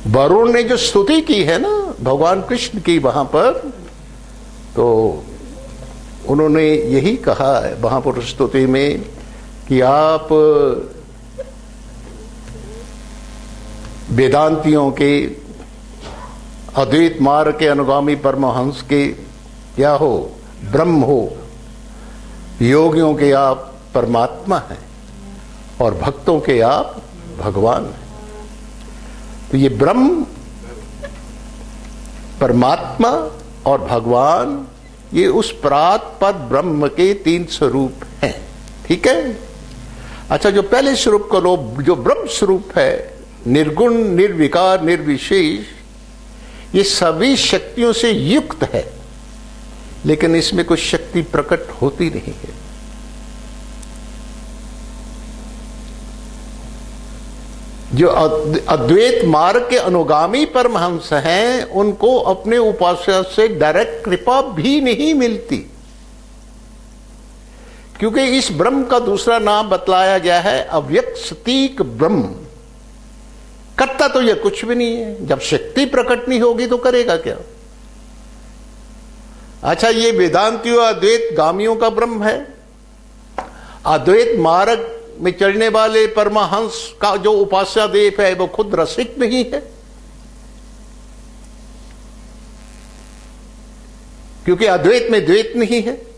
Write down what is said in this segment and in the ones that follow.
वरुण ने जो स्तुति की है ना भगवान कृष्ण की वहां पर, तो उन्होंने यही कहा है महापुरुष स्तुति में कि आप वेदांतियों के, अद्वैत मार्ग के अनुगामी परमहंस के क्या हो, ब्रह्म हो, योगियों के आप परमात्मा हैं और भक्तों के आप भगवान हैं। तो ये ब्रह्म, परमात्मा और भगवान, ये उस परात्पर ब्रह्म के 3 स्वरूप हैं। ठीक है। अच्छा, जो पहले स्वरूप को लो, जो ब्रह्म स्वरूप है, निर्गुण, निर्विकार, निर्विशेष, ये सभी शक्तियों से युक्त है, लेकिन इसमें कोई शक्ति प्रकट होती नहीं है। जो अद्वैत मार्ग के अनुगामी परमहंस हैं, उनको अपने उपास्य से डायरेक्ट कृपा भी नहीं मिलती, क्योंकि इस ब्रह्म का दूसरा नाम बतलाया गया है अव्यक्त सतीक ब्रह्म। करता तो यह कुछ भी नहीं है, जब शक्ति प्रकट नहीं होगी तो करेगा क्या। अच्छा, ये वेदांतियों अद्वैत गामियों का ब्रह्म है। अद्वैत मार्ग में चलने वाले परमहंस का जो उपास्यादेव है वो खुद रसिक नहीं है, क्योंकि अद्वैत में द्वैत नहीं है,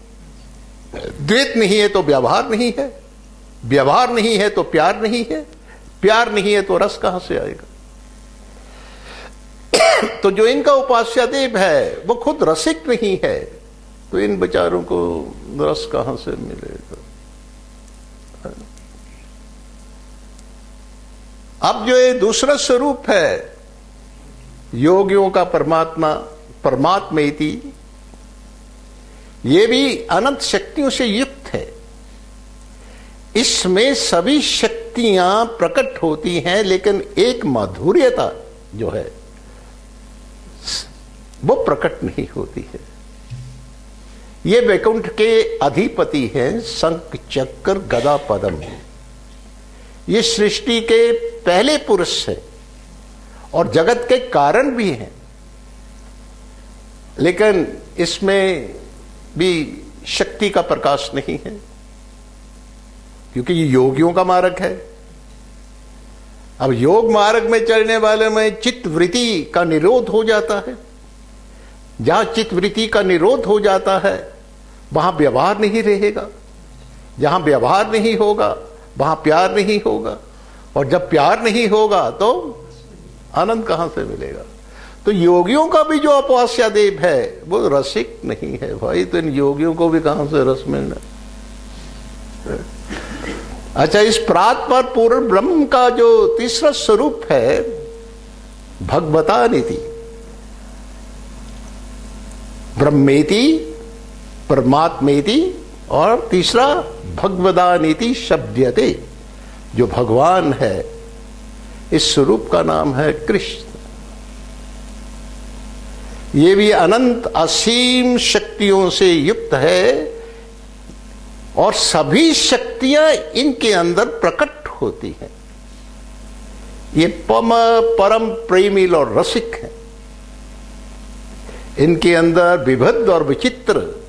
द्वैत नहीं है तो व्यवहार नहीं है, व्यवहार नहीं है तो प्यार नहीं है, प्यार नहीं है तो रस कहां से आएगा। तो जो इनका उपास्यादेव है वो खुद रसिक नहीं है, तो इन बेचारों को रस कहां से मिलेगा। अब जो ये दूसरा स्वरूप है योगियों का परमात्मा, परमात्मेति, ये भी अनंत शक्तियों से युक्त है। इसमें सभी शक्तियां प्रकट होती हैं, लेकिन एक माधुर्यता जो है वो प्रकट नहीं होती है। ये वैकुंठ के अधिपति हैं, शंख चक्र गदा पद्म है। ये सृष्टि के पहले पुरुष है और जगत के कारण भी हैं, लेकिन इसमें भी शक्ति का प्रकाश नहीं है, क्योंकि ये योगियों का मार्ग है। अब योग मार्ग में चलने वाले में चित्त वृत्ति का निरोध हो जाता है। जहां चित्त वृत्ति का निरोध हो जाता है वहां व्यवहार नहीं रहेगा, जहां व्यवहार नहीं होगा वहां प्यार नहीं होगा, और जब प्यार नहीं होगा तो आनंद कहां से मिलेगा। तो योगियों का भी जो उपास्यादेव है वो रसिक नहीं है भाई, तो इन योगियों को भी कहां से रस मिलना। अच्छा, इस परात्पर पूर्ण ब्रह्म का जो तीसरा स्वरूप है भगवतानिति, ब्रह्मेति, परमात्मेति, और तीसरा भगवदानीति शब्दयते, जो भगवान है, इस स्वरूप का नाम है कृष्ण। ये भी अनंत असीम शक्तियों से युक्त है और सभी शक्तियां इनके अंदर प्रकट होती हैं। ये परम प्रेमी और रसिक है। इनके अंदर विविध और विचित्र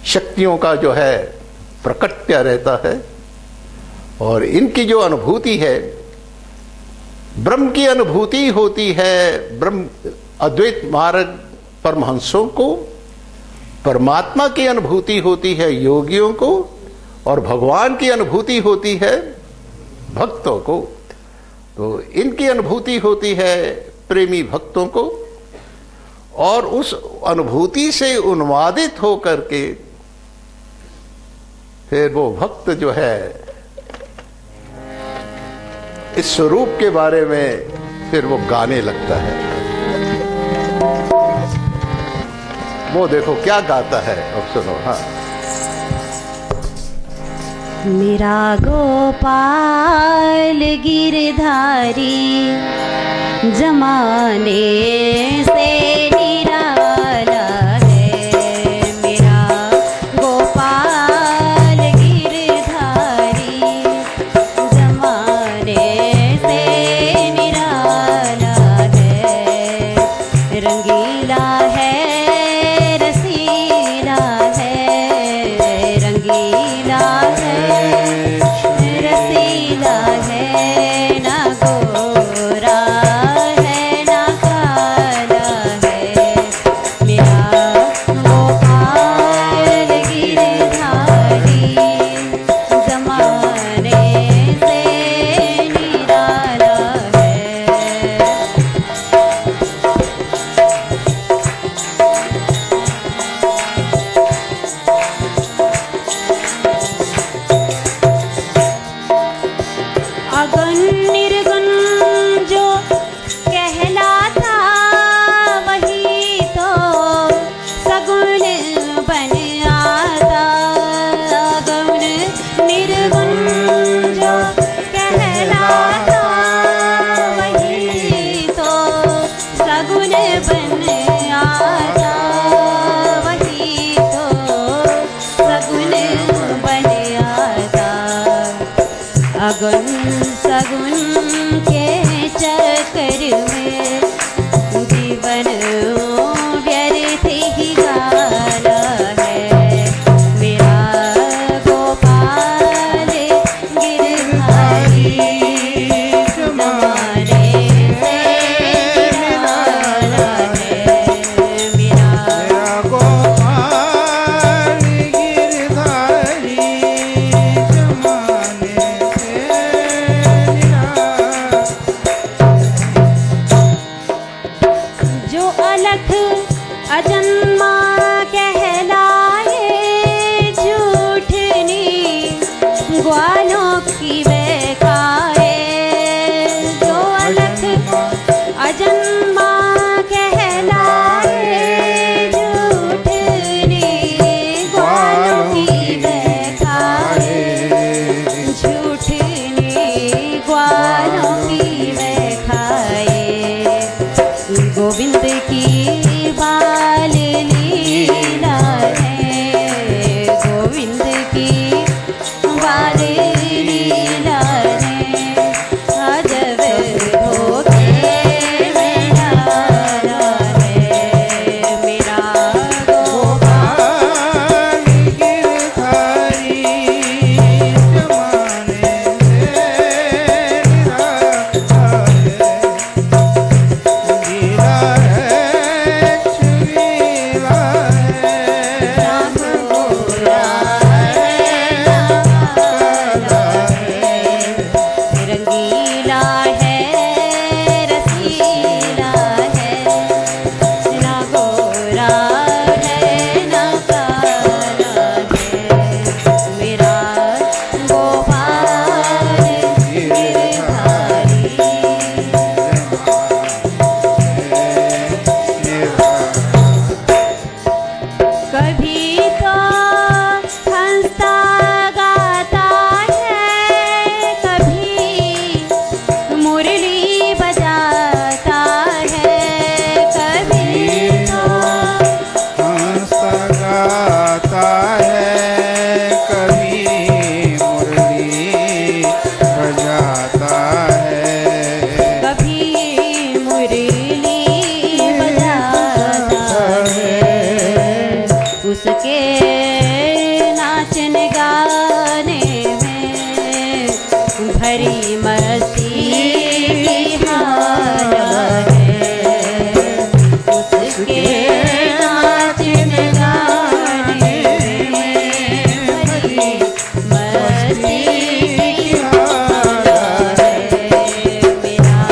शक्तियों का जो है प्रकट्य रहता है, और इनकी जो अनुभूति है, ब्रह्म की अनुभूति होती है ब्रह्म अद्वैत मार्ग परमहंसों को, परमात्मा की अनुभूति होती है योगियों को, और भगवान की अनुभूति होती है भक्तों को। तो इनकी अनुभूति होती है प्रेमी भक्तों को, और उस अनुभूति से उन्मादित होकर के फिर वो भक्त जो है इस स्वरूप के बारे में फिर वो गाने लगता है। वो देखो क्या गाता है, अब सुनो। हाँ, मेरा गोपाल गिरधारी जमाने से निराला है। मेरा गोपाल गिरधारी जमाने से निराला अगुन सगुन के चक्कर में जीवन व्यर्थ ही गाना है मेरा गोपाल गिरधारी जमाने से निराला है मेरा गोपाल गिरधारी जमाने से निराला। जो अलख अजन्मा कहलाए झूठनी ग्वालों की वे खाए जो अलख अजन्मा कहलाए झूठनी ग्वालों की वे खाए झूठनी ग्वालों की वे खाए गोविंद की बाल लीला है गोविंद की बाल लीला है अजब होके मेरा है मेरा गोपाल गिरधारी जमाने से निराला है। गिरा है छुरीला है गोरा है काला है। रंगीला है रसीला है ना गोरा है ना काला है मेरा गोपाल गिरधारी कभी तो हंसता गाता है कभी मुरली बजाता है कभी तो हंसता गाता है कभी मुरली बजाता है। कभी मुरली बजाता है उसके नाचन गाने में भरी मस्ती की हाल है उसके नाचन गाने में भरी मस्ती की हाल है मेरा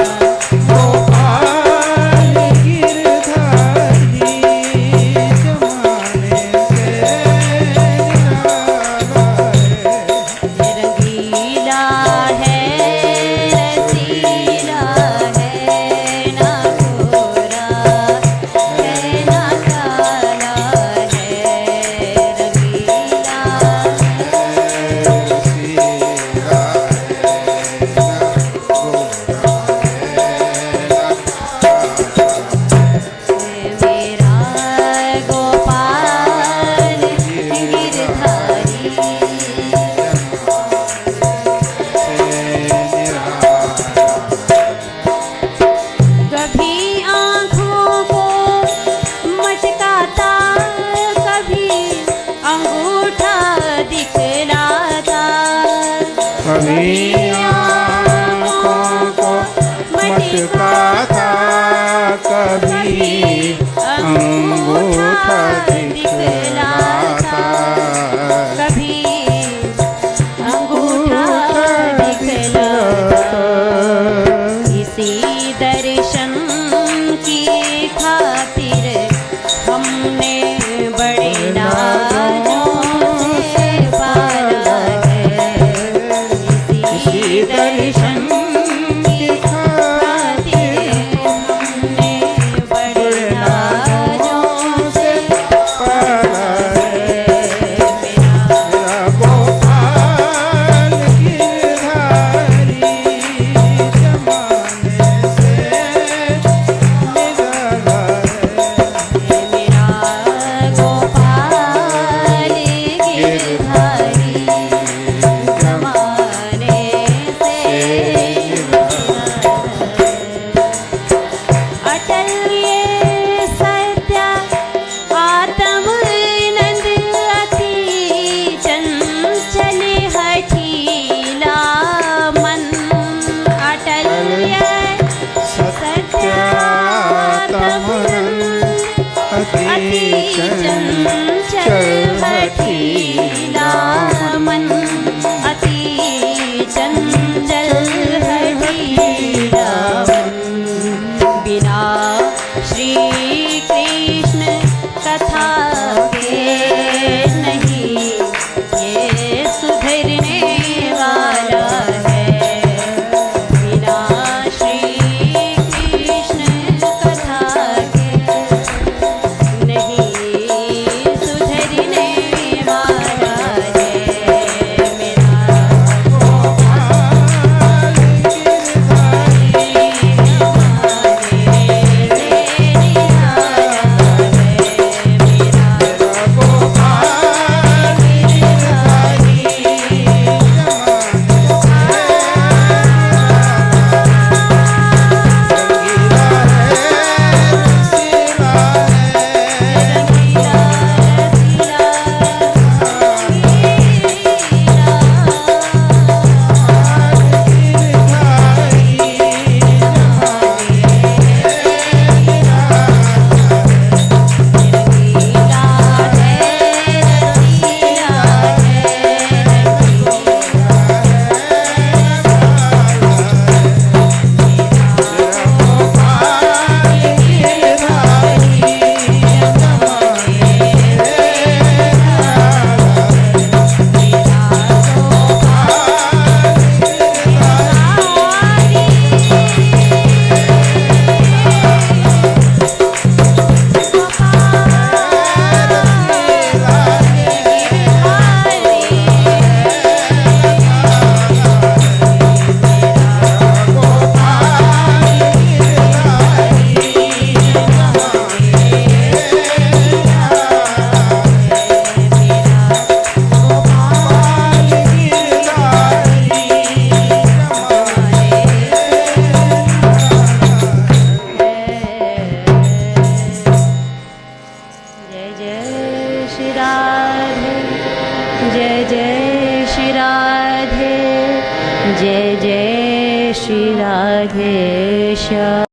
गोपाल गिरधारी जमाने से निराला है। रंगीला है रसीला है ना गोरा है ना काला है रंगीला मेरा गोपाल गिरधारी कभी आँखों को मटकाता कभी अंगूठा दिखलाता कभी आँखों को मटकाता कभी अंगूठा दिखलाता कभी अंगूठा दिखलाता इसी दर्शन की खातिर हमने बड़े नाजों से पाला है इसी दर्शन की खातिर हमने बड़े नाजों से पाला है। मेरा गोपाल गिरधारी जमाने से च